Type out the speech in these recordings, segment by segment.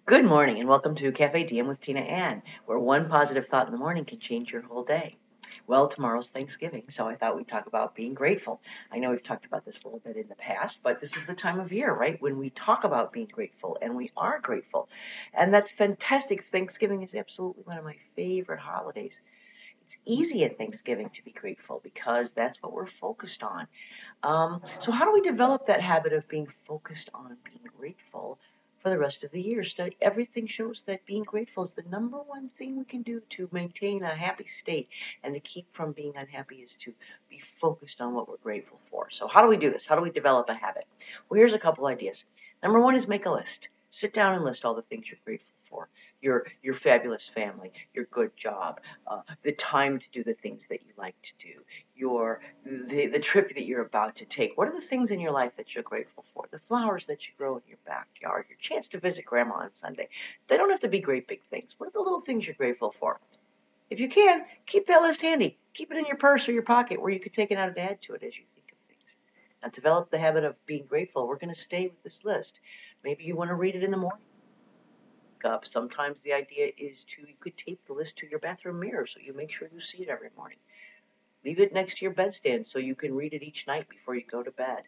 Good morning and welcome to Cafe Diem with Tina Ann, where one positive thought in the morning can change your whole day. Well, tomorrow's Thanksgiving, so I thought we'd talk about being grateful. I know we've talked about this a little bit in the past, but this is the time of year, right, when we talk about being grateful, and we are grateful. And that's fantastic. Thanksgiving is absolutely one of my favorite holidays. It's easy at Thanksgiving to be grateful because that's what we're focused on. So how do we develop that habit of being focused on being grateful for the rest of the year? Everything shows that being grateful is the number one thing we can do to maintain a happy state and to keep from being unhappy is to be focused on what we're grateful for. So how do we do this? How do we develop a habit? Well, here's a couple ideas. Number one is make a list. Sit down and list all the things you're grateful for. Your fabulous family, your good job, the time to do the things that you like to do, the trip that you're about to take. What are the things in your life that you're grateful for? The flowers that you grow in your backyard, your chance to visit grandma on Sunday. They don't have to be great big things. What are the little things you're grateful for? If you can, keep that list handy. Keep it in your purse or your pocket where you can take it out and add to it as you think of things. Now, develop the habit of being grateful. We're going to stay with this list. Maybe you want to read it in the morning. Up. Sometimes the idea is you could tape the list to your bathroom mirror so you make sure you see it every morning. Leave it next to your bedstand so you can read it each night before you go to bed.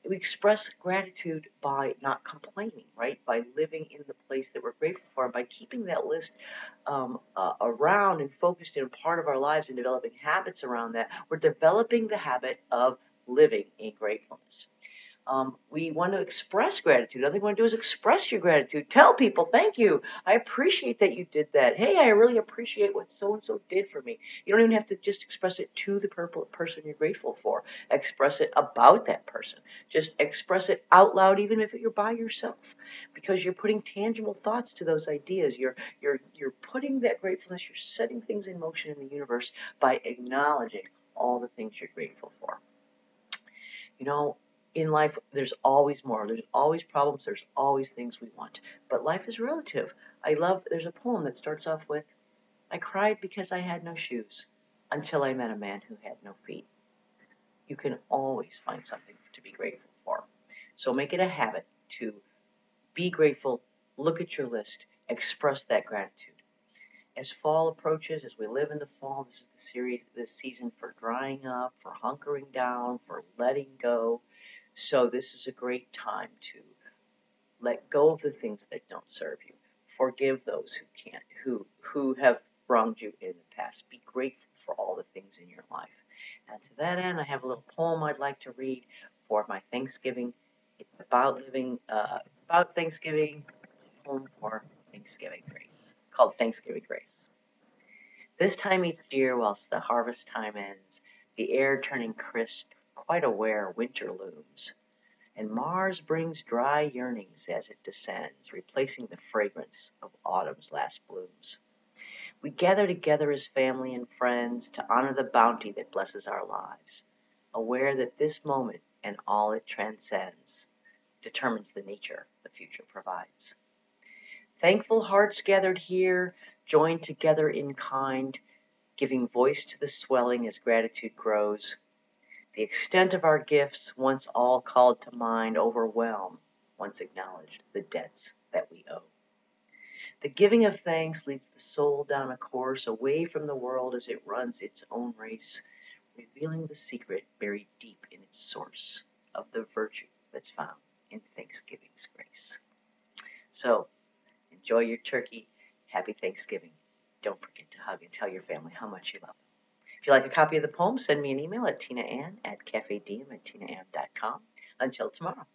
We express gratitude by not complaining, right? By living in the place that we're grateful for, by keeping that list around and focused in part of our lives and developing habits around that. We're developing the habit of living in gratefulness. We want to express gratitude. Another thing you want to do is express your gratitude. Tell people, thank you. I appreciate that you did that. Hey, I really appreciate what so-and-so did for me. You don't even have to just express it to the person you're grateful for. Express it about that person. Just express it out loud, even if you're by yourself, because you're putting tangible thoughts to those ideas. You're putting that gratefulness, you're setting things in motion in the universe by acknowledging all the things you're grateful for. You know, in life, there's always more. There's always problems. There's always things we want. But life is relative. There's a poem that starts off with, I cried because I had no shoes until I met a man who had no feet. You can always find something to be grateful for. So make it a habit to be grateful, look at your list, express that gratitude. As fall approaches, as we live in the fall, this is the season for drying up, for hunkering down, for letting go. So this is a great time to let go of the things that don't serve you. Forgive those who have wronged you in the past. Be grateful for all the things in your life. And to that end, I have a little poem I'd like to read for my Thanksgiving. It's about Thanksgiving, a poem for Thanksgiving grace, called Thanksgiving Grace. This time each year, whilst the harvest time ends, the air turning crisp, quite aware winter looms, and Mars brings dry yearnings as it descends, replacing the fragrance of autumn's last blooms. We gather together as family and friends to honor the bounty that blesses our lives, aware that this moment and all it transcends determines the nature the future provides. Thankful hearts gathered here, joined together in kind, giving voice to the swelling as gratitude grows. The extent of our gifts, once all called to mind, overwhelm, once acknowledged, the debts that we owe. The giving of thanks leads the soul down a course away from the world as it runs its own race, revealing the secret buried deep in its source of the virtue that's found in Thanksgiving's grace. So, enjoy your turkey. Happy Thanksgiving. Don't forget to hug and tell your family how much you love them. If you'd like a copy of the poem, send me an email at tinaan@cafediem@tinaam.com. Until tomorrow.